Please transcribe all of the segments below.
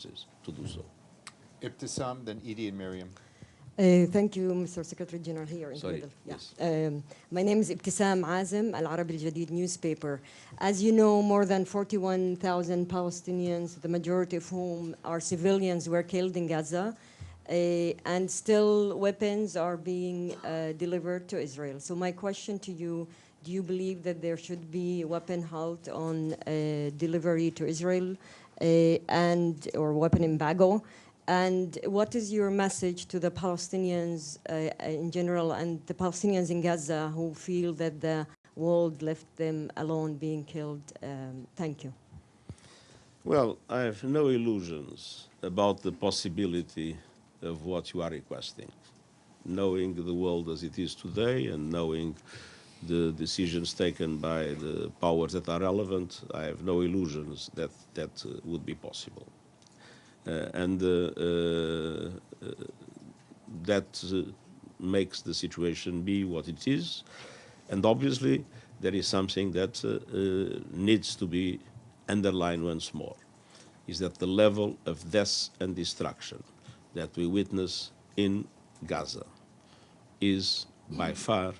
to do so. Ibtisam, then Edie and Miriam. Thank you, Mr. Secretary General, here in the Sorry, middle. Yeah. yes. My name is Ibtisam Azem, Al Arabi Al Jadid newspaper. As you know, more than 41,000 Palestinians, the majority of whom are civilians, were killed in Gaza, and still weapons are being delivered to Israel. So my question to you, do you believe that there should be a weapon halt on delivery to Israel or weapon embargo? And what is your message to the Palestinians in general and the Palestinians in Gaza who feel that the world left them alone being killed? Thank you. Well, I have no illusions about the possibility of what you are requesting. Knowing the world as it is today and knowing the decisions taken by the powers that are relevant, I have no illusions that that would be possible. That makes the situation be what it is. And obviously, there is something that needs to be underlined once more, is that the level of death and destruction that we witness in Gaza is by far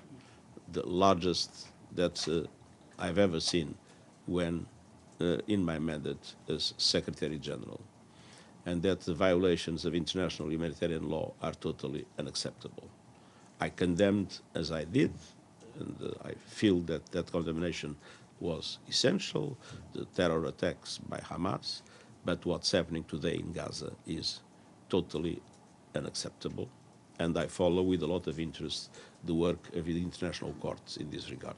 the largest that I've ever seen when in my mandate as Secretary General, and that the violations of international humanitarian law are totally unacceptable. I condemned, as I did, and I feel that that condemnation was essential, the terror attacks by Hamas, but what's happening today in Gaza is totally unacceptable, and I follow with a lot of interest the work of the international courts in this regard.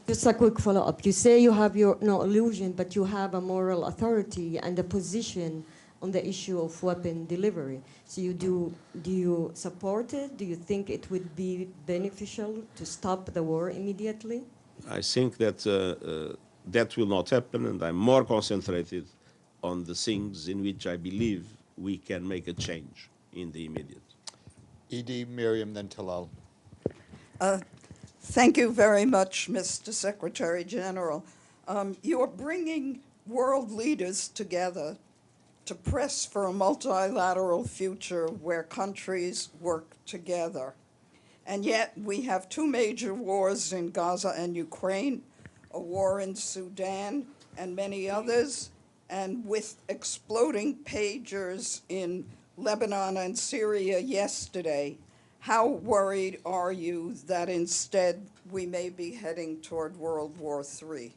Just a quick follow-up. You say you have no illusion, but you have a moral authority and a position on the issue of weapon delivery. So do you support it? Do you think it would be beneficial to stop the war immediately? I think that that will not happen, and I'm more concentrated on the things in which I believe we can make a change in the immediate. Edie, Miriam, then Talal. Thank you very much, Mr. Secretary General. You are bringing world leaders together to press for a multilateral future where countries work together. And yet we have two major wars in Gaza and Ukraine, a war in Sudan, and many others, and with exploding pagers in Lebanon and Syria yesterday. How worried are you that instead we may be heading toward World War III?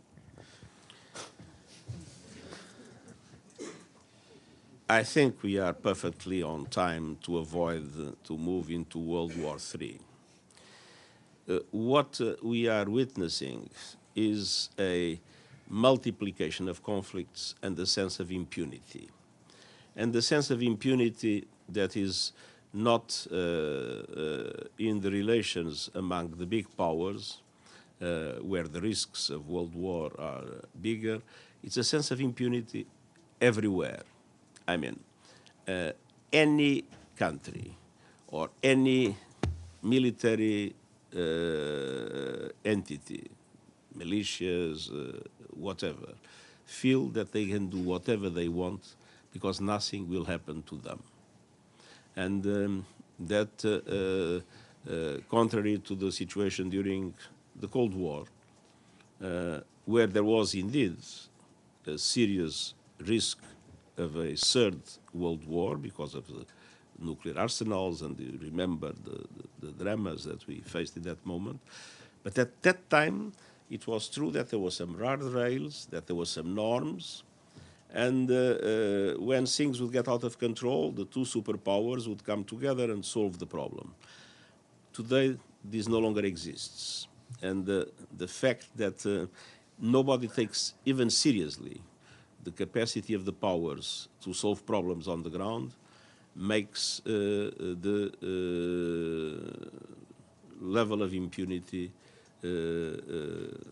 I think we are perfectly on time to avoid to move into World War III. What we are witnessing is a multiplication of conflicts and the sense of impunity. And the sense of impunity that is not in the relations among the big powers, where the risks of world war are bigger. It's a sense of impunity everywhere. I mean, any country or any military entity, militias, whatever, feel that they can do whatever they want because nothing will happen to them. And that, contrary to the situation during the Cold War, where there was indeed a serious risk of a third world war because of the nuclear arsenals, and you remember the dramas that we faced in that moment. But at that time, it was true that there were some guardrails, that there were some norms, and when things would get out of control, the two superpowers would come together and solve the problem. Today, this no longer exists. And the fact that nobody takes even seriously the capacity of the powers to solve problems on the ground makes the level of impunity an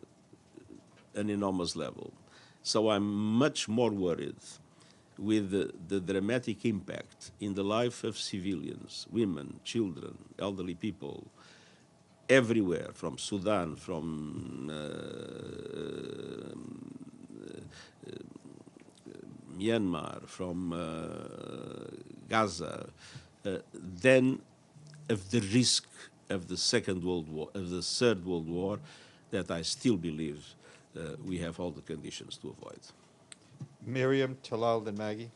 enormous level. So I'm much more worried with the dramatic impact in the life of civilians, women, children, elderly people, everywhere, from Sudan, from Myanmar, from Gaza, then of the risk of the Second World War, of the Third World War, that I still believe we have all the conditions to avoid. Miriam, Talal, then Maggie.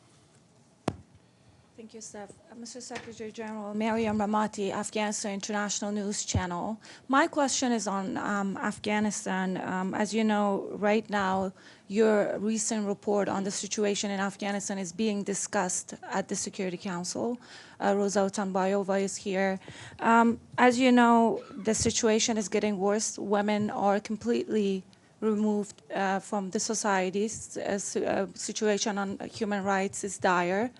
Thank you, Steph. Mr. Secretary General, Mariam Ramati, Afghanistan International News Channel. My question is on Afghanistan. As you know, right now, your recent report on the situation in Afghanistan is being discussed at the Security Council. Rosa Otunbayeva is here. As you know, the situation is getting worse. Women are completely removed from the societies. Situation on human rights is dire.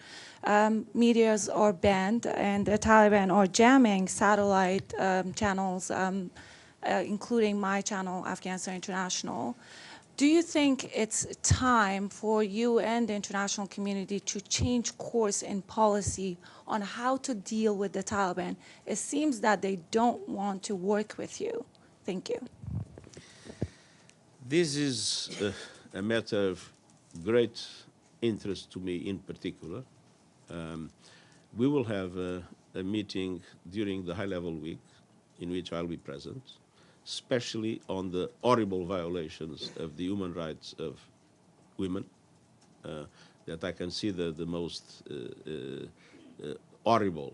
Medias are banned, and the Taliban are jamming satellite channels, including my channel, Afghanistan International. Do you think it's time for you and the international community to change course in policy on how to deal with the Taliban? It seems that they don't want to work with you. Thank you. This is a matter of great interest to me in particular. We will have a meeting during the high-level week in which I'll be present, especially on the horrible violations of the human rights of women, that I consider the most horrible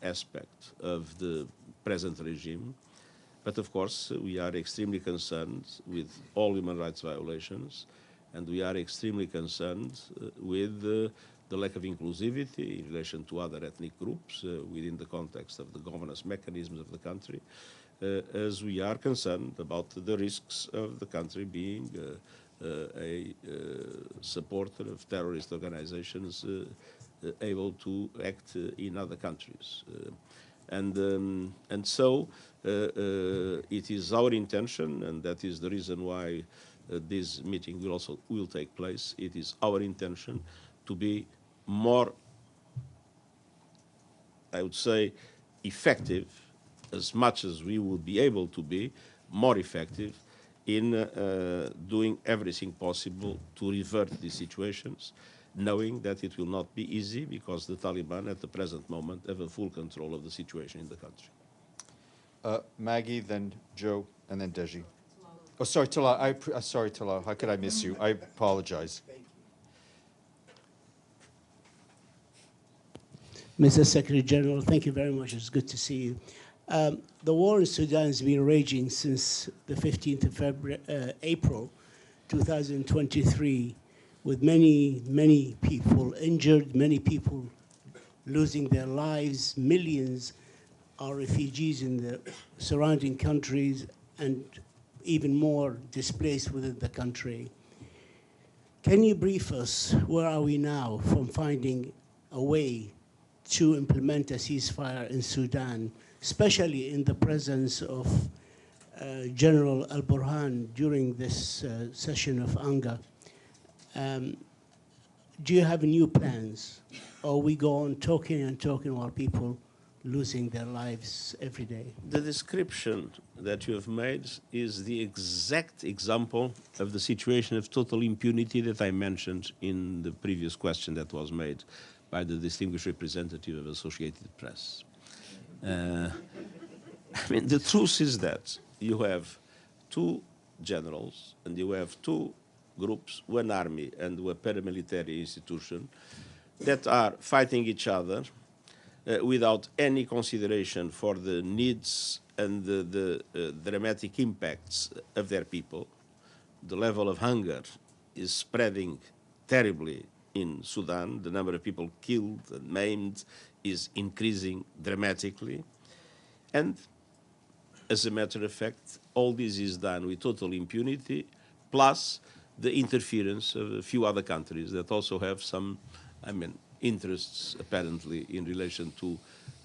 aspect of the present regime. But of course, we are extremely concerned with all human rights violations, and we are extremely concerned with the lack of inclusivity in relation to other ethnic groups within the context of the governance mechanisms of the country, as we are concerned about the risks of the country being a supporter of terrorist organizations able to act in other countries. And so it is our intention, and that is the reason why this meeting will take place. It is our intention to be more, I would say, effective, as much as we would be able to be more effective in doing everything possible to revert these situations, knowing that it will not be easy because the Taliban at the present moment have a full control of the situation in the country. Maggie, then Joe, and then Deji. Oh, sorry, Talal. Sorry, Talal. How could I miss you? I apologize. Mr. Secretary General, thank you very much. It's good to see you. The war in Sudan has been raging since the 15th of April 2023, with many people injured, many people losing their lives. Millions are refugees in the surrounding countries, and even more displaced within the country. Can you brief us, where are we now from finding a way to implement a ceasefire in Sudan, especially in the presence of General al-Burhan during this session of anger? Do you have new plans, or we go on talking and talking while people losing their lives every day? The description that you have made is the exact example of the situation of total impunity that I mentioned in the previous question that was made by the distinguished representative of Associated Press. I mean, the truth is that you have two generals and you have two groups, one army and one paramilitary institution, that are fighting each other without any consideration for the needs and the dramatic impacts of their people. The level of hunger is spreading terribly in Sudan. The number of people killed and maimed is increasing dramatically. And as a matter of fact, all this is done with total impunity, plus the interference of a few other countries that also have some, interests apparently in relation to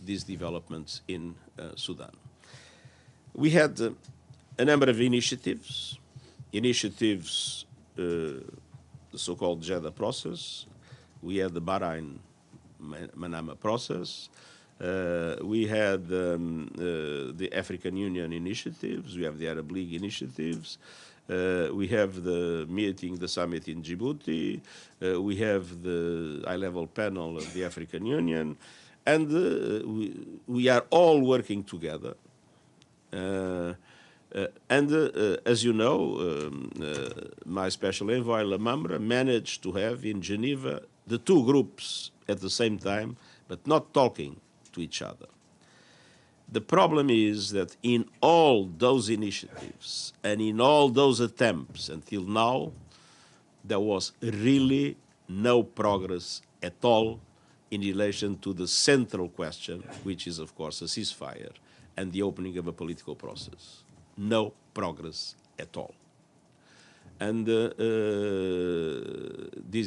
these developments in Sudan. We had a number of initiatives, the so-called Jeddah process. We had the Bahrain-Manama process. We had the African Union initiatives. We have the Arab League initiatives. We have the meeting, the summit in Djibouti. We have the high-level panel of the African Union. And we are all working together. As you know, my special envoy, Lamamra, managed to have in Geneva the two groups at the same time, but not talking to each other. The problem is that in all those initiatives and in all those attempts until now, there was really no progress at all in relation to the central question, which is, of course, a ceasefire and the opening of a political process. No progress at all. And this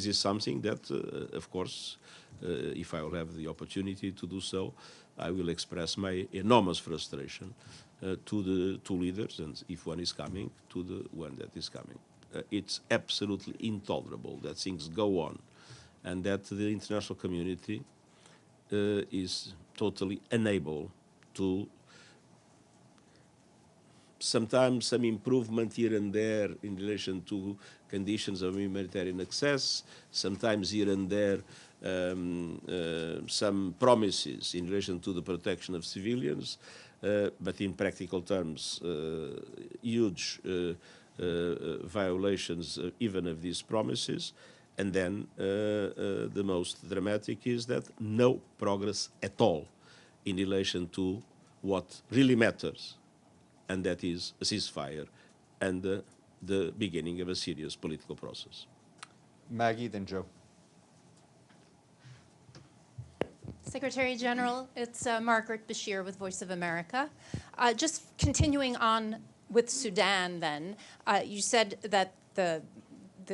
is something that, of course, if I will have the opportunity to do so, I will express my enormous frustration to the two leaders, and if one is coming, to the one that is coming. It's absolutely intolerable that things go on and that the international community is totally unable to sometimes some improvement here and there in relation to conditions of humanitarian access, sometimes here and there some promises in relation to the protection of civilians, but in practical terms, huge violations even of these promises. And then the most dramatic is that no progress at all in relation to what really matters, and that is a ceasefire and the beginning of a serious political process. Maggie, then Joe. Secretary General, it's Margaret Bashir with Voice of America. Just continuing on with Sudan then, you said that the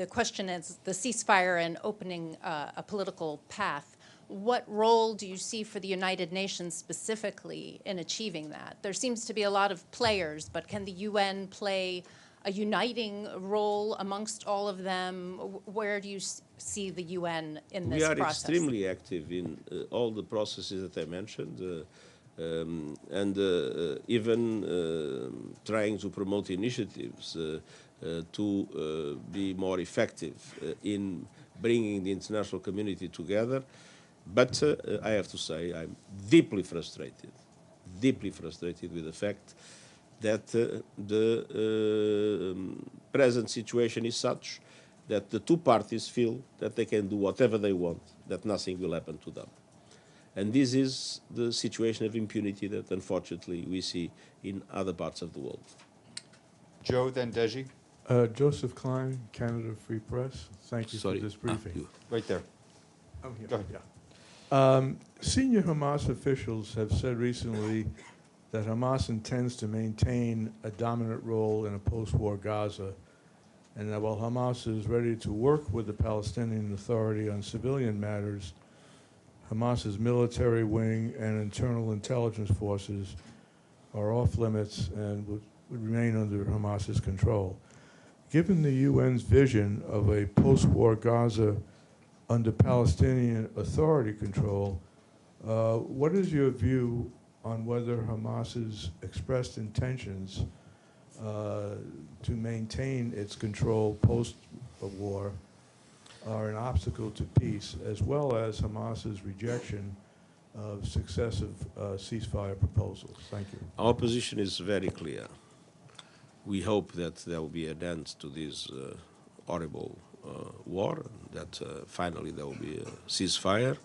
question is the ceasefire and opening a political path. What role do you see for the United Nations specifically in achieving that? There seems to be a lot of players, but can the UN play a uniting role amongst all of them? Where do you see the UN in this process? We are extremely active in all the processes that I mentioned, even trying to promote initiatives to be more effective in bringing the international community together. But I have to say I'm deeply frustrated with the fact that the present situation is such that the two parties feel that they can do whatever they want, that nothing will happen to them. And this is the situation of impunity that unfortunately we see in other parts of the world. Joe, then Deji. Joseph Klein, Canada Free Press. Thank you for this briefing. Right there. I'm here. Go ahead. Yeah. Senior Hamas officials have said recently that Hamas intends to maintain a dominant role in a post-war Gaza, and that while Hamas is ready to work with the Palestinian Authority on civilian matters, Hamas's military wing and internal intelligence forces are off limits and would remain under Hamas's control. Given the UN's vision of a post-war Gaza under Palestinian Authority control, what is your view on whether Hamas's expressed intentions to maintain its control post-war are an obstacle to peace, as well as Hamas's rejection of successive ceasefire proposals? Thank you. Our position is very clear. We hope that there will be an end to this horrible war, that finally there will be a ceasefire.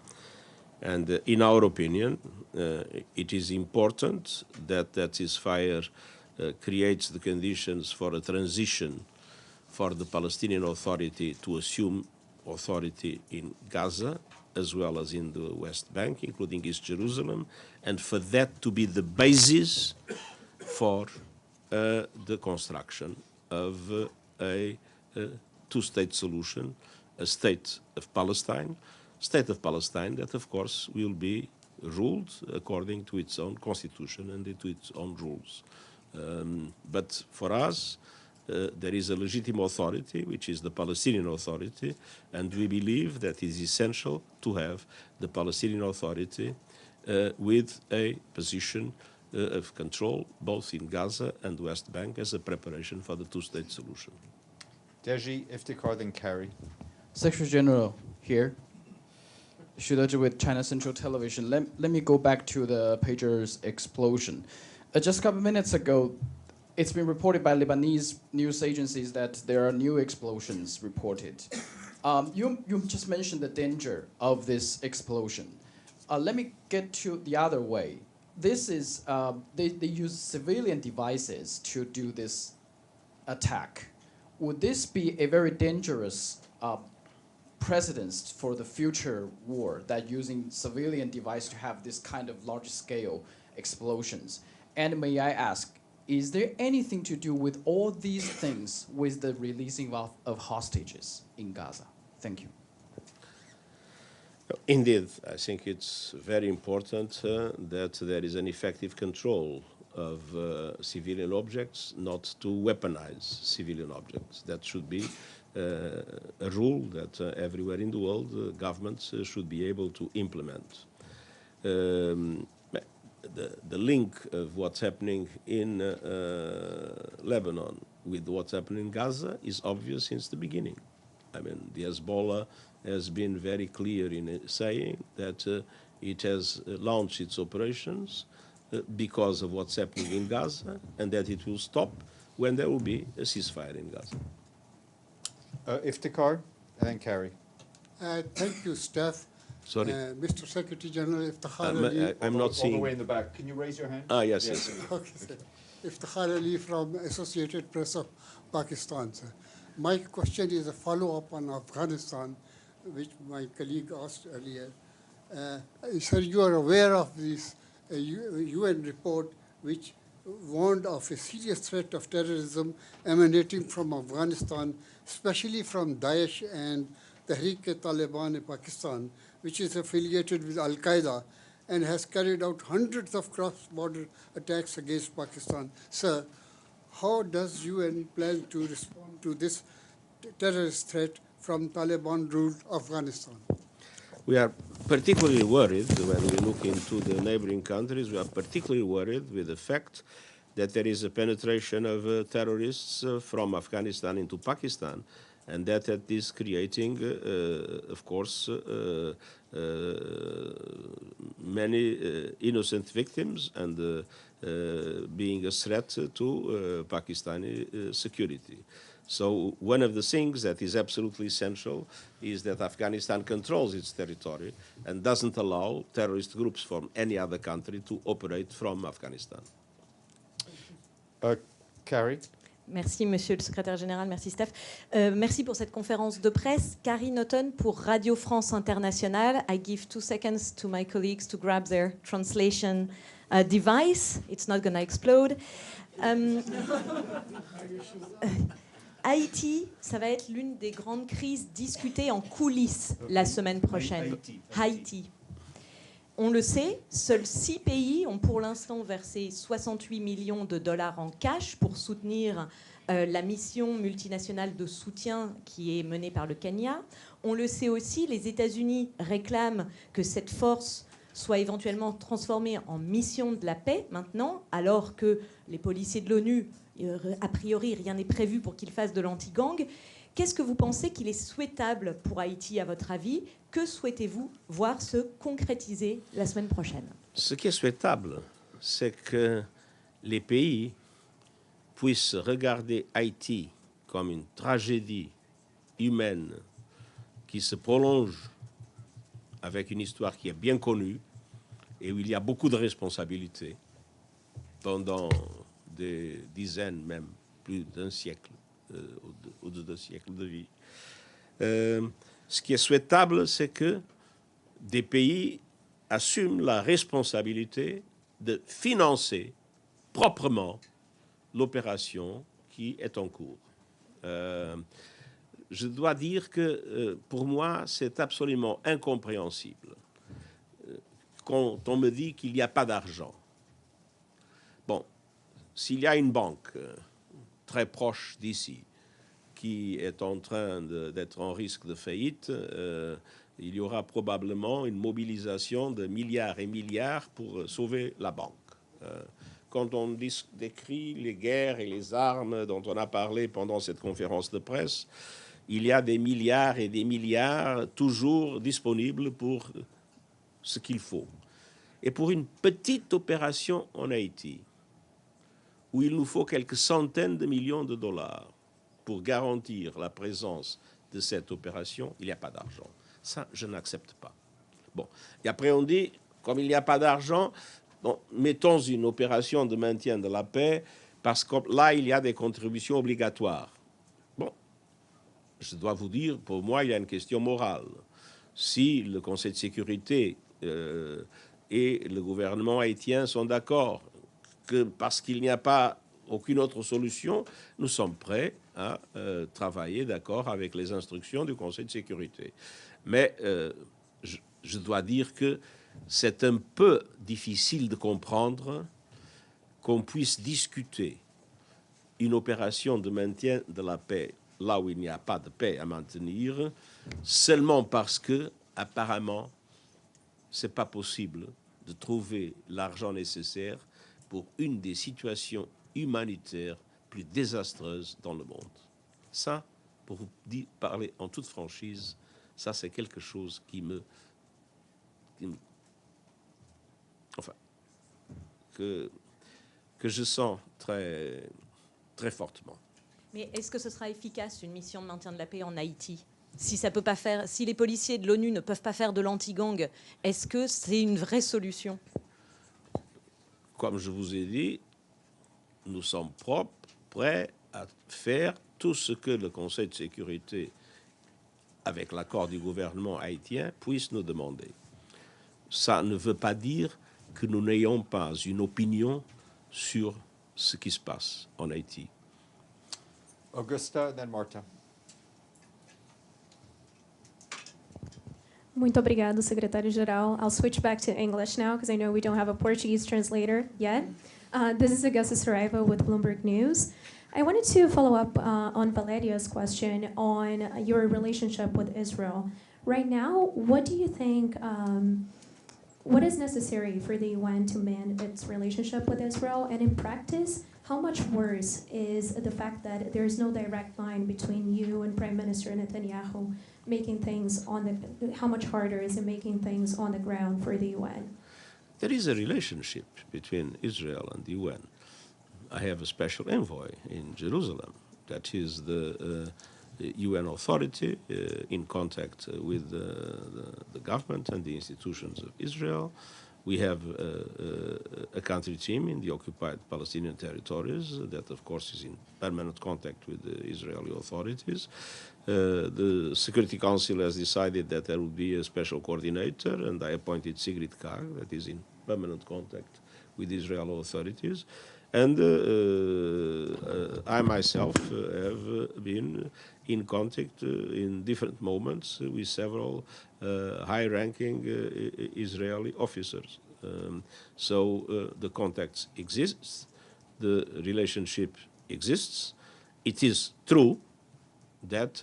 And in our opinion, it is important that that ceasefire creates the conditions for a transition for the Palestinian Authority to assume authority in Gaza, as well as in the West Bank, including East Jerusalem, and for that to be the basis for the construction of a two-state solution, a state of Palestine that, of course, will be ruled according to its own constitution and to its own rules. But for us, there is a legitimate authority, which is the Palestinian Authority, and we believe that it is essential to have the Palestinian Authority with a position of control, both in Gaza and West Bank, as a preparation for the two-state solution. Deji, Iftikhar, then Carrie. Secretary General here. Shudaji with China Central Television. Let me go back to the pager's explosion. Just a couple minutes ago, it's been reported by Lebanese news agencies that there are new explosions reported. You just mentioned the danger of this explosion. Let me get to the other way. This is, they use civilian devices to do this attack. Would this be a very dangerous precedence for the future war, that using civilian device to have this kind of large-scale explosions? And may I ask, is there anything to do with all these things with the releasing of hostages in Gaza? Thank you. Indeed, I think it's very important that there is an effective control of civilian objects, not to weaponize civilian objects. That should be a rule that everywhere in the world governments should be able to implement. The link of what's happening in Lebanon with what's happening in Gaza is obvious since the beginning. I mean, the Hezbollah has been very clear in saying that it has launched its operations because of what's happening in Gaza, and that it will stop when there will be a ceasefire in Gaza. Iftikhar, and then Carrie. Thank you, Steph. Sorry. Mr. Secretary General, Iftikhar Ali. I'm not All seeing. the way in the back. Can you raise your hand? Ah, yes, yes. Okay, sir. Iftikhar Ali from Associated Press of Pakistan, sir. My question is a follow-up on Afghanistan, which my colleague asked earlier. Sir, you are aware of this UN report which warned of a serious threat of terrorism emanating from Afghanistan, especially from Daesh and Tehreek-e-Taliban in Pakistan, which is affiliated with Al-Qaeda and has carried out hundreds of cross-border attacks against Pakistan. Sir, how does UN plan to respond to this terrorist threat from Taliban-ruled Afghanistan? We are particularly worried when we look into the neighboring countries. We are particularly worried with the fact that there is a penetration of terrorists from Afghanistan into Pakistan, and that is creating, of course, many innocent victims and being a threat to Pakistani security. So one of the things that is absolutely essential is that Afghanistan controls its territory and doesn't allow terrorist groups from any other country to operate from Afghanistan. Carrie. Merci, Monsieur le Secrétaire Général. Merci, Steph. Merci pour cette conférence de presse. Carrie Naughton pour Radio France Internationale. I give 2 seconds to my colleagues to grab their translation device. It's not going to explode. Haïti, ça va être l'une des grandes crises discutées en coulisses la semaine prochaine. Haïti. On le sait, seuls 6 pays ont pour l'instant versé 68 millions de dollars en cash pour soutenir la mission multinationale de soutien qui est menée par le Kenya. On le sait aussi, les États-Unis réclament que cette force soit éventuellement transformée en mission de la paix maintenant, alors que les policiers de l'ONU, a priori, rien n'est prévu pour qu'ils fassent de l'anti-gang. Qu'est-ce que vous pensez qu'il est souhaitable pour Haïti, à votre avis? Que souhaitez-vous voir se concrétiser la semaine prochaine? Ce qui est souhaitable, c'est que les pays puissent regarder Haïti comme une tragédie humaine qui se prolonge avec une histoire qui est bien connue et où il y a beaucoup de responsabilités pendant des dizaines, même plus d'un siècle, ou de 2 siècles de vie. Ce qui est souhaitable, c'est que des pays assument la responsabilité de financer proprement l'opération qui est en cours. Je dois dire que pour moi, c'est absolument incompréhensible quand on me dit qu'il n'y a pas d'argent. Bon, s'il y a une banque très proche d'ici qui est en train d'être en risque de faillite, il y aura probablement une mobilisation de milliards et milliards pour sauver la banque. quand on décrit les guerres et les armes dont on a parlé pendant cette conférence de presse, il y a des milliards et des milliards toujours disponibles pour ce qu'il faut. Et pour une petite opération en Haïti, où il nous faut quelques centaines de millions de dollars pour garantir la présence de cette opération, il n'y a pas d'argent. Ça, je n'accepte pas. Bon. Et après, on dit, comme il n'y a pas d'argent, bon, mettons une opération de maintien de la paix, parce que là, il y a des contributions obligatoires. Bon, je dois vous dire, pour moi, il y a une question morale. Si le Conseil de sécurité et le gouvernement haïtien sont d'accord que parce qu'il n'y a pas aucune autre solution, nous sommes prêts à travailler d'accord avec les instructions du Conseil de sécurité. Mais je dois dire que c'est un peu difficile de comprendre qu'on puisse discuter une opération de maintien de la paix là où il n'y a pas de paix à maintenir, seulement parce que, apparemment, ce n'est pas possible de trouver l'argent nécessaire pour une des situations humanitaires plus désastreuses dans le monde. Ça, pour vous parler en toute franchise, ça c'est quelque chose qui me enfin, que je sens très, très fortement. Mais est-ce que ce sera efficace, une mission de maintien de la paix en Haïti ? Si ça peut pas faire, si les policiers de l'ONU ne peuvent pas faire de l'anti-gang, est-ce que c'est une vraie solution ? Comme je vous ai dit, nous sommes prêts à faire tout ce que le Conseil de sécurité, avec l'accord du gouvernement haïtien, puisse nous demander. Ça ne veut pas dire que nous n'ayons pas une opinion sur ce qui se passe en Haïti. Augusta, then Marta. Muito obrigado, Secretario General. I'll switch back to English now because I know we don't have a Portuguese translator yet. This is Augusta Saraiva with Bloomberg News. I wanted to follow up on Valeria's question on your relationship with Israel. Right now, what do you think, what is necessary for the UN to mend its relationship with Israel? And in practice, how much worse is the fact that there is no direct line between you and Prime Minister Netanyahu making things on the, how much harder is it making things on the ground for the UN? There is a relationship between Israel and the UN. I have a special envoy in Jerusalem that is the UN authority in contact with the government and the institutions of Israel. We have a country team in the occupied Palestinian territories that, of course, is in permanent contact with the Israeli authorities. The Security Council has decided that there will be a special coordinator, and I appointed Sigrid Kaag, that is in permanent contact with the Israeli authorities. And I myself have been in contact in different moments with several high-ranking Israeli officers. So the contact exists, the relationship exists. It is true that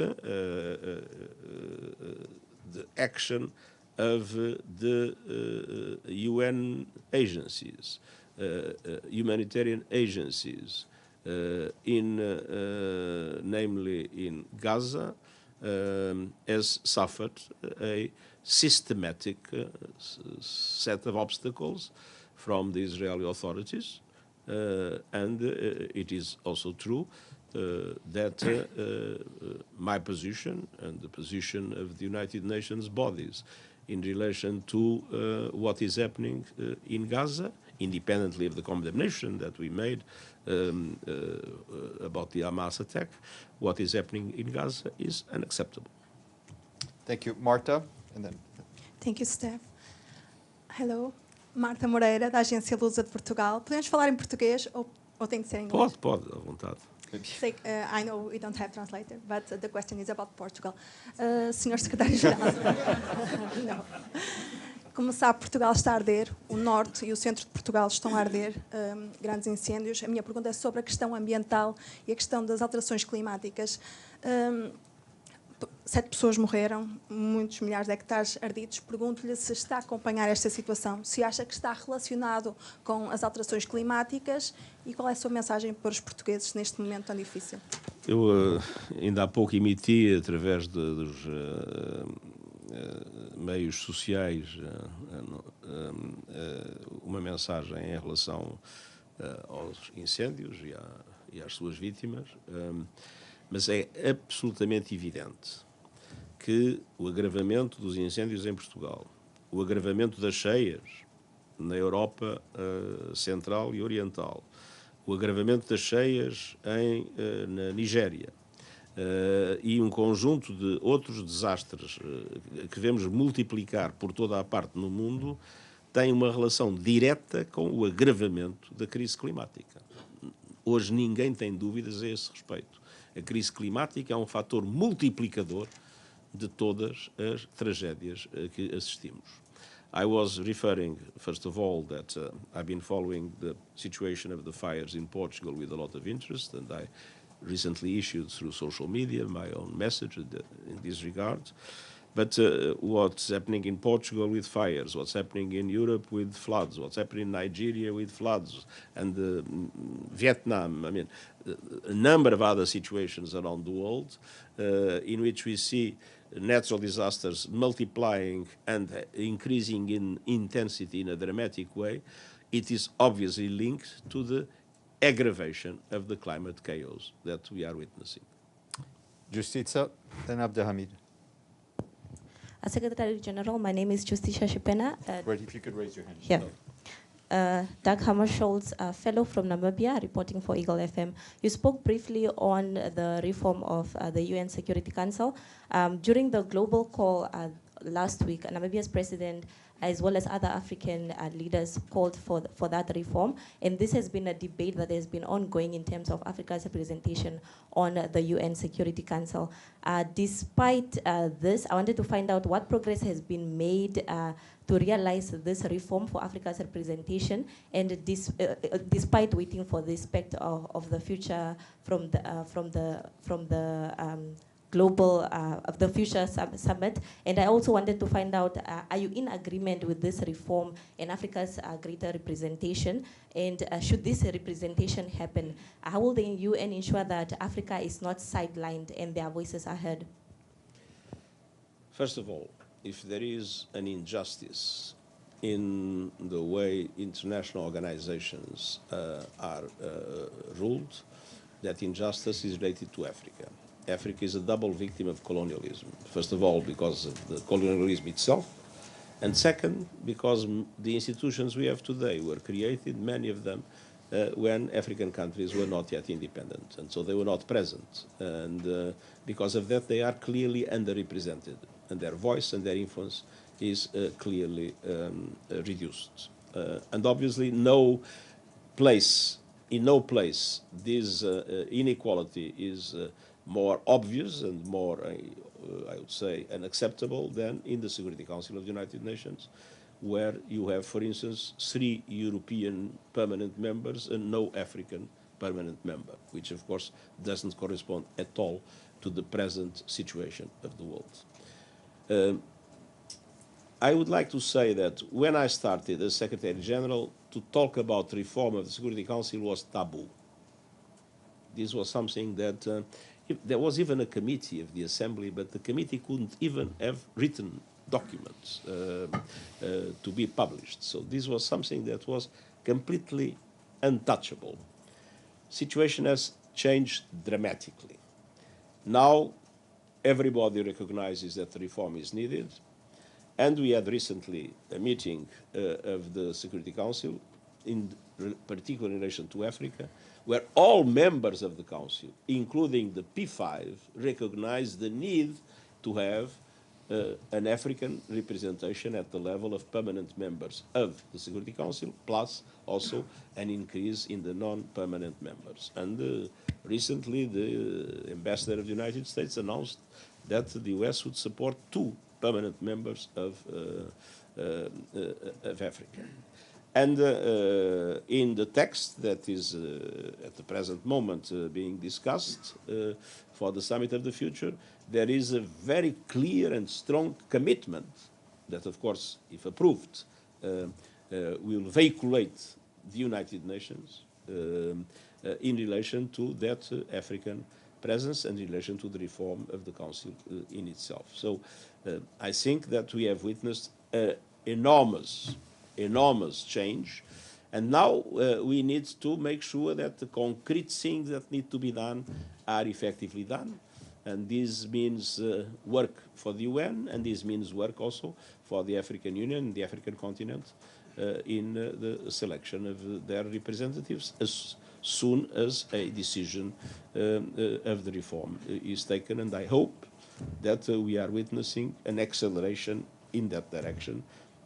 the action of the UN agencies, humanitarian agencies, namely in Gaza, has suffered a systematic set of obstacles from the Israeli authorities, and it is also true that my position and the position of the United Nations bodies in relation to what is happening in Gaza, independently of the condemnation that we made about the Hamas attack, what is happening in Gaza is unacceptable. Thank you. Marta, and then... Thank you, Steph. Hello. Marta Moreira, da Agência Lusa de Portugal. Podemos falar em português ou tem que ser em inglês? Pode, à vontade. I know we don't have translator, but the question is about Portugal. Senhor Secretário-Geral, não. Como sabe, Portugal está a arder, o norte e o centro de Portugal estão a arder, grandes incêndios. A minha pergunta é sobre a questão ambiental e a questão das alterações climáticas. 7 pessoas morreram, muitos milhares de hectares ardidos. Pergunto-lhe se está a acompanhar esta situação, se acha que está relacionado com as alterações climáticas e qual é a sua mensagem para os portugueses neste momento tão difícil. Eu ainda há pouco emiti, através dos meios sociais, uma mensagem em relação aos incêndios e às suas vítimas, mas é absolutamente evidente que o agravamento dos incêndios em Portugal, o agravamento das cheias na Europa Central e Oriental, o agravamento das cheias na Nigéria e um conjunto de outros desastres que vemos multiplicar por toda a parte no mundo, tem uma relação direta com o agravamento da crise climática. Hoje ninguém tem dúvidas a esse respeito. A crise climática é um fator multiplicador de todas as tragédias a que assistimos. I was referring, first of all, that I've been following the situation of the fires in Portugal with a lot of interest, and I recently issued through social media my own message in this regard. But what's happening in Portugal with fires, what's happening in Europe with floods, what's happening in Nigeria with floods, and Vietnam, I mean, a number of other situations around the world in which we see natural disasters multiplying and increasing in intensity in a dramatic way, it is obviously linked to the aggravation of the climate chaos that we are witnessing. Justiça, then Abdelhamid. Secretary General, my name is Justicia Shipena. Right, if you could raise your hand. Here. Doug Hammarskjöld's fellow from Namibia, reporting for Eagle FM. You spoke briefly on the reform of the UN Security Council. During the global call last week, Namibia's president, as well as other African leaders, called for that reform. And this has been a debate that has been ongoing in terms of Africa's representation on the UN Security Council. Despite this, I wanted to find out what progress has been made to realize this reform for Africa's representation, and despite waiting for the spec of the future from the global of the future summit. And I also wanted to find out, are you in agreement with this reform and Africa's greater representation? And should this representation happen, how will the UN ensure that Africa is not sidelined and their voices are heard? First of all, if there is an injustice in the way international organizations are ruled, that injustice is related to Africa. Africa is a double victim of colonialism. First of all, because of the colonialism itself, and second, because the institutions we have today were created, many of them, when African countries were not yet independent, and so they were not present. And because of that, they are clearly underrepresented, and their voice and their influence is clearly reduced. And obviously, in no place, this inequality is more obvious and more, I would say, unacceptable than in the Security Council of the United Nations, where you have, for instance, 3 European permanent members and no African permanent member, which of course doesn't correspond at all to the present situation of the world. I would like to say that when I started as Secretary General, to talk about reform of the Security Council was taboo. This was something that there was even a committee of the Assembly, but the committee couldn't even have written documents to be published. So this was something that was completely untouchable. Situation has changed dramatically. Now everybody recognizes that the reform is needed, and we had recently a meeting of the Security Council, in particular in relation to Africa, where all members of the Council, including the P5, recognized the need to have an African representation at the level of permanent members of the Security Council, plus also an increase in the non-permanent members. And recently, the Ambassador of the United States announced that the US would support 2 permanent members of Africa. And in the text that is at the present moment being discussed for the Summit of the Future, there is a very clear and strong commitment that, of course, if approved, will veiculate the United Nations in relation to that African presence and in relation to the reform of the Council in itself. So I think that we have witnessed enormous change, and now we need to make sure that the concrete things that need to be done are effectively done. And this means work for the UN, and this means work also for the African Union, the African continent, in the selection of their representatives as soon as a decision of the reform is taken. And I hope that we are witnessing an acceleration in that direction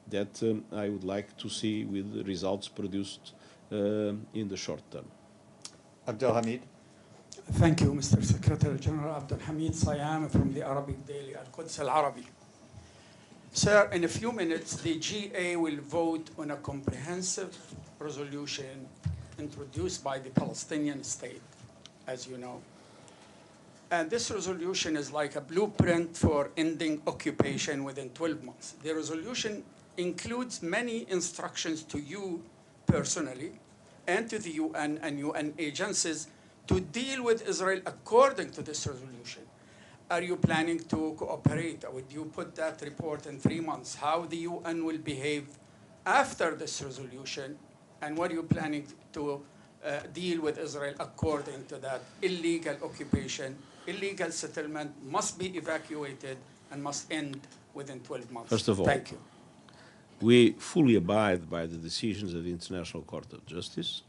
that I would like to see with results produced in the short term. Abdelhamid. Thank you, Mr. Secretary General. Abdelhamid Sayam from the Arabic Daily, Al-Quds Al-Arabi. Sir, in a few minutes, the GA will vote on a comprehensive resolution introduced by the Palestinian state, as you know. And this resolution is like a blueprint for ending occupation within 12 months. The resolution includes many instructions to you personally and to the UN and UN agencies to deal with Israel according to this resolution. Are you planning to cooperate? Would you put that report in 3 months? How the UN will behave after this resolution? And what are you planning to deal with Israel according to that illegal occupation? Illegal settlement must be evacuated and must end within 12 months. First of all, thank you. We fully abide by the decisions of the International Court of Justice.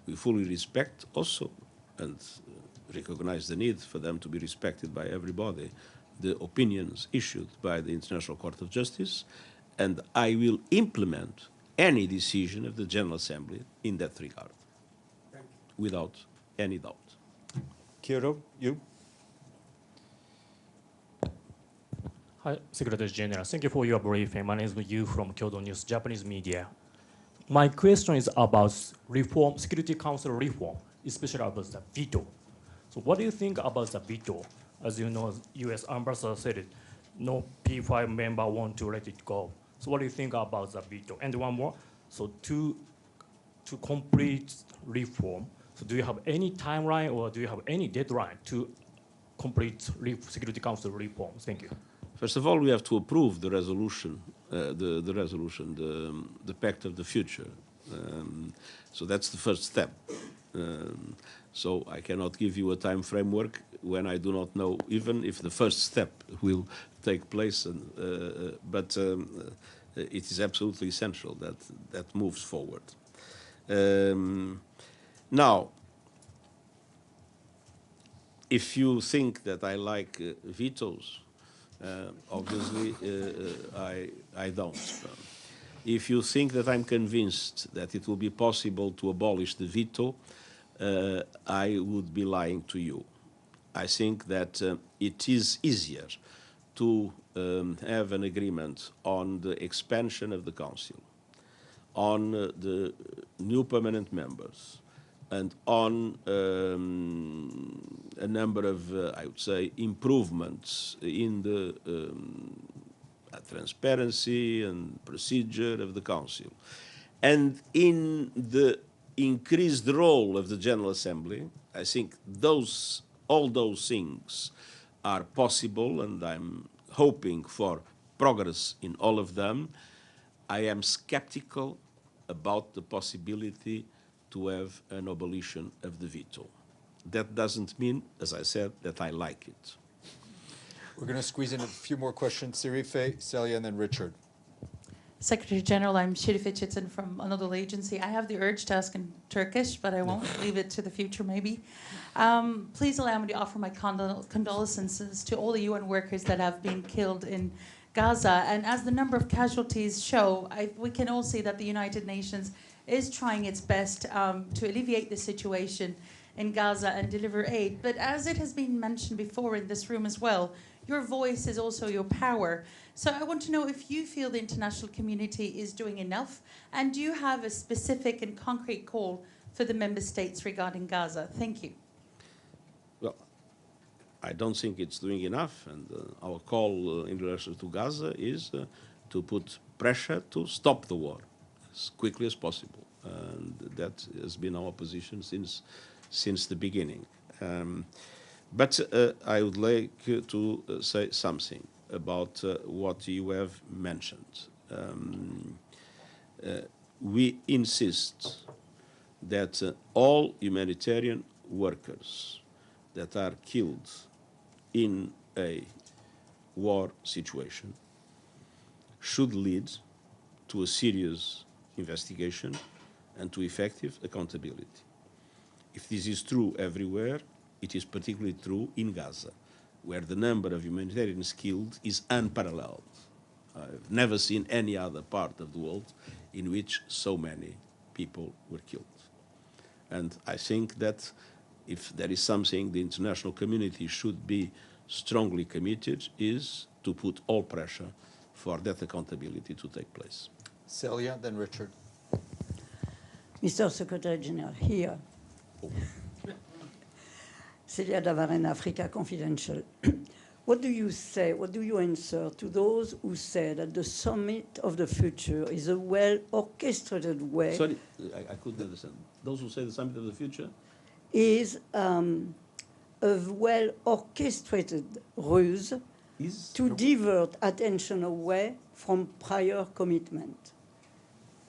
We fully respect also and recognize the need for them to be respected by everybody, the opinions issued by the International Court of Justice, and I will implement any decision of the General Assembly in that regard, without any doubt. Kyoto, you. Hi, Secretary General. Thank you for your briefing. My name is Yu from Kyoto News, Japanese media. My question is about reform, Security Council reform, especially about the veto. So what do you think about the veto? As you know, U.S. ambassador said it, no P5 member want to let it go. So what do you think about the veto? And one more, so to complete reform, so do you have any timeline or do you have any deadline to complete Security Council reforms? Thank you. First of all, we have to approve the resolution, the Pact of the Future. So that's the first step. So I cannot give you a time framework when I do not know even if the first step will take place. But it is absolutely essential that that moves forward. Now, if you think that I like vetoes, obviously I don't. If you think that I'm convinced that it will be possible to abolish the veto, I would be lying to you. I think that it is easier to have an agreement on the expansion of the Council, on the new permanent members, and on a number of, I would say, improvements in the transparency and procedure of the Council, and in the increased role of the General Assembly. I think all those things are possible, and I'm hoping for progress in all of them. I am skeptical about the possibility to have an abolition of the veto. That doesn't mean, as I said, that I like it. We're going to squeeze in a few more questions. Serife, Celia, and then Richard. Secretary General, I'm Şerife Çetin from Anadolu Agency. I have the urge to ask in Turkish, but I won't leave it to the future, maybe. Please allow me to offer my condolences to all the UN workers that have been killed in Gaza. And as the number of casualties show, we can all see that the United Nations is trying its best to alleviate the situation in Gaza and deliver aid. But as it has been mentioned before in this room as well, your voice is also your power. So I want to know if you feel the international community is doing enough, and do you have a specific and concrete call for the member states regarding Gaza? Thank you. Well, I don't think it's doing enough, and our call in relation to Gaza is to put pressure to stop the war as quickly as possible, and that has been our position since the beginning. But I would like to say something about what you have mentioned. We insist that all humanitarian workers that are killed in a war situation should lead to a serious investigation and to effective accountability. If this is true everywhere, it is particularly true in Gaza, where the number of humanitarians killed is unparalleled. I've never seen any other part of the world in which so many people were killed. And I think that if there is something the international community should be strongly committed, is to put all pressure for that accountability to take place. Celia, then Richard. Mr. Secretary General, here. Celia Davaren, Africa Confidential. What do you say, what do you answer to those who say that the summit of the future is a well-orchestrated way? Sorry, I couldn't understand. Those who say the summit of the future? Is a well-orchestrated ruse to divert attention away from prior commitment,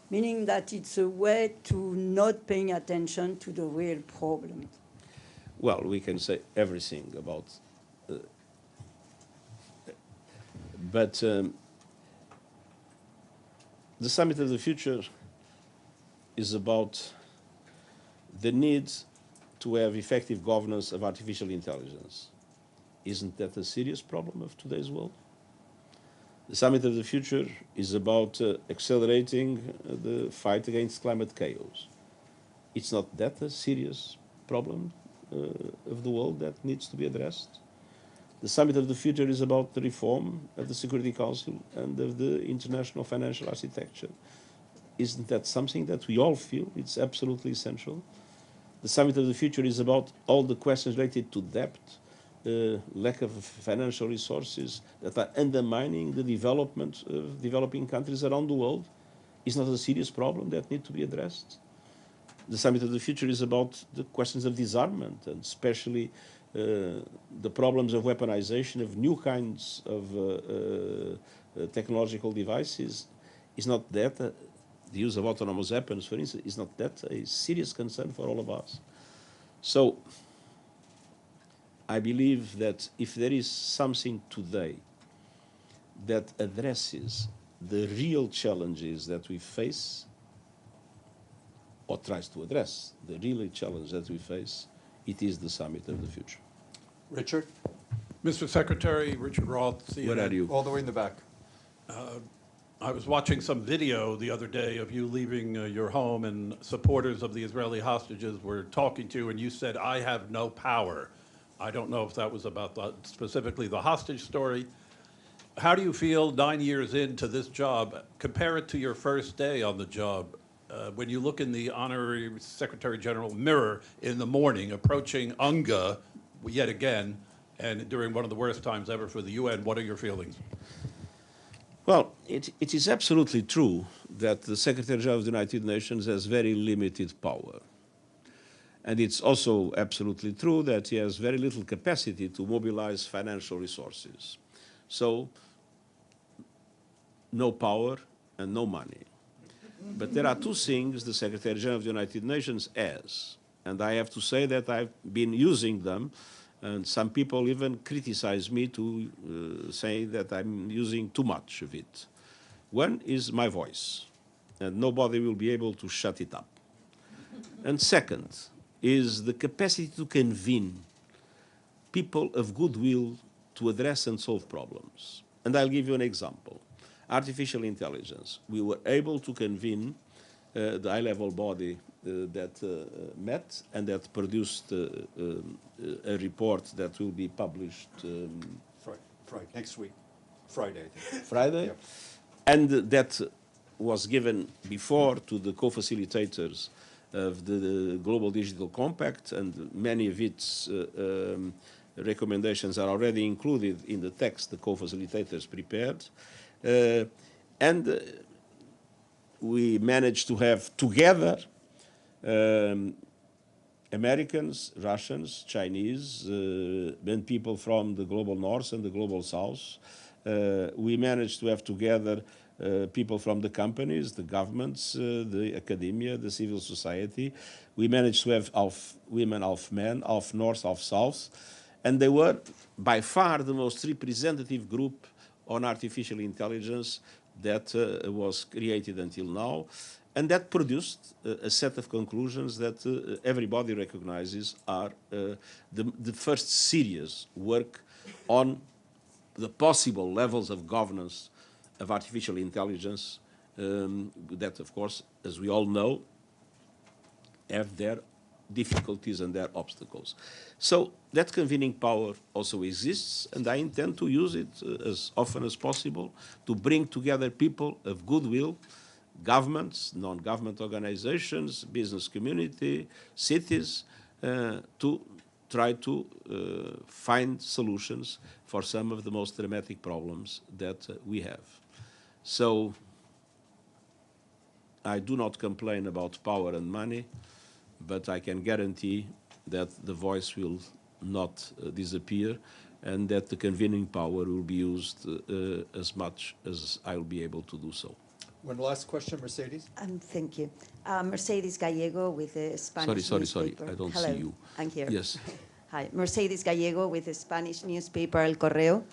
meaning that it's a way to not paying attention to the real problem. Well, we can say everything about, but the summit of the future is about the need to have effective governance of artificial intelligence. Isn't that a serious problem of today's world? The Summit of the Future is about accelerating the fight against climate chaos. It's not that a serious problem of the world that needs to be addressed. The Summit of the Future is about the reform of the Security Council and of the international financial architecture. Isn't that something that we all feel it's absolutely essential? The Summit of the Future is about all the questions related to debt, lack of financial resources that are undermining the development of developing countries around the world. Is not a serious problem that needs to be addressed. The Summit of the Future is about the questions of disarmament, and especially the problems of weaponization of new kinds of technological devices. Is not that the use of autonomous weapons, for instance, is not that a serious concern for all of us? So I believe that if there is something today that addresses the real challenges that we face, or tries to address the real challenge that we face, it is the Summit of the Future. Richard? Mr. Secretary, Richard Roth, CNN. Where are you? All the way in the back. I was watching some video the other day of you leaving your home, and supporters of the Israeli hostages were talking to you, and you said, "I have no power." I don't know if that was about specifically the hostage story. How do you feel 9 years into this job? Compare it to your first day on the job. When you look in the Honorary Secretary General mirror in the morning, approaching UNGA yet again, and during one of the worst times ever for the UN, what are your feelings? Well, it is absolutely true that the Secretary General of the United Nations has very limited power. And it's also absolutely true that he has very little capacity to mobilize financial resources. So, no power and no money. But there are two things the Secretary General of the United Nations has, and I have to say that I've been using them, and some people even criticize me to say that I'm using too much of it. One is my voice, and nobody will be able to shut it up. And second is the capacity to convene people of goodwill to address and solve problems. And I'll give you an example. Artificial intelligence. We were able to convene the high-level body that met and that produced a report that will be published Friday, next week, Friday, I think. Friday. Yep. And that was given before to the co-facilitators of the Global Digital Compact, and many of its recommendations are already included in the text the co-facilitators prepared. And we managed to have together Americans, Russians, Chinese, and people from the global north and the global south. We managed to have together people from the companies, the governments, the academia, the civil society. We managed to have half women, half men, half north, half south. And they were by far the most representative group on artificial intelligence that was created until now. And that produced a set of conclusions that everybody recognizes are the first serious work on the possible levels of governance of artificial intelligence that, of course, as we all know, have their difficulties and their obstacles. So that convening power also exists, and I intend to use it as often as possible to bring together people of goodwill, governments, non-government organizations, business community, cities, to try to find solutions for some of the most dramatic problems that we have. So I do not complain about power and money, but I can guarantee that the voice will not disappear, and that the convening power will be used as much as I'll be able to do so. One last question, Mercedes. Thank you. Mercedes Gallego with the Spanish newspaper. Sorry, I don't Hello. see you. I'm here. Yes. Hi, Mercedes Gallego with the Spanish newspaper El Correo.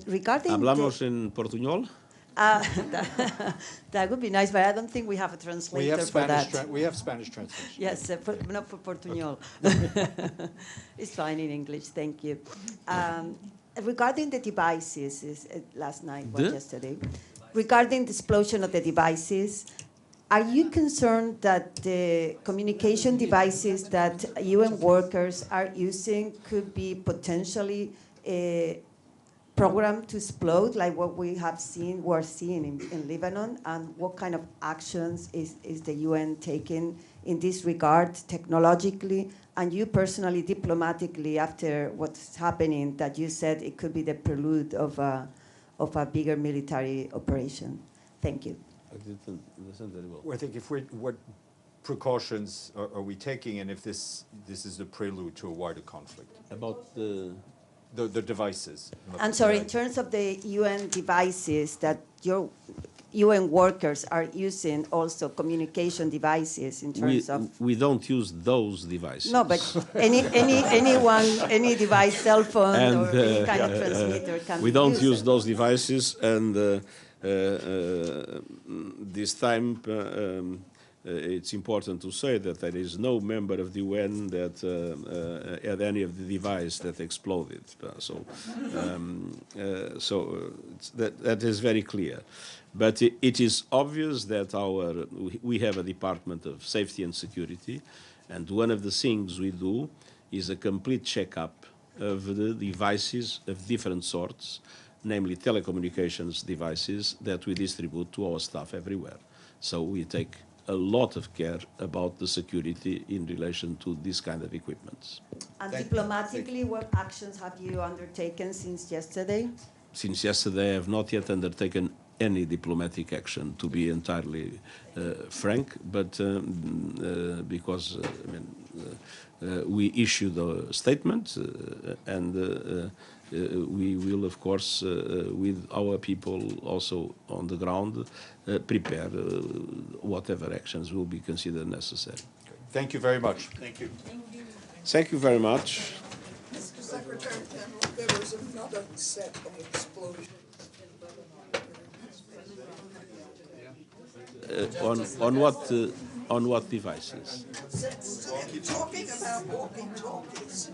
Regarding ¿Hablamos en portuñol? That would be nice, but I don't think we have a translator for that. We have Spanish translation. Yes, not for portuñol. It's fine in English, thank you. Regarding the devices, last night or yesterday, regarding the explosion of the devices, are you concerned that the communication devices that UN workers are using could be potentially programmed to explode, like what we're seeing in Lebanon? And what kind of actions is the UN taking in this regard, technologically, and you personally, diplomatically, after what's happening, that you said it could be the prelude of a bigger military operation? Thank you. I didn't listen very well. Well, I think what precautions are we taking, and if this is the prelude to a wider conflict? About the devices. I'm sorry, in terms of the UN devices that your UN workers are using, also communication devices in terms of... We don't use those devices. No, but any device, cell phone, and, or any kind of transmitter can we be don't used. use those devices, and this time it's important to say that there is no member of the UN that had any of the device that exploded. That is very clear. But it is obvious that we have a Department of Safety and Security, and one of the things we do is a complete checkup of the devices of different sorts, namely telecommunications devices that we distribute to our staff everywhere. So we take a lot of care about the security in relation to this kind of equipment. And diplomatically, what actions have you undertaken since yesterday? Since yesterday, I have not yet undertaken any diplomatic action, to be entirely frank, but because we issued a statement, and we will, of course, with our people also on the ground, prepare whatever actions will be considered necessary. Thank you very much. Thank you. Thank you very much. Mr. Secretary General, there was another set of explosions. On what devices? Talking about walkie-talkies.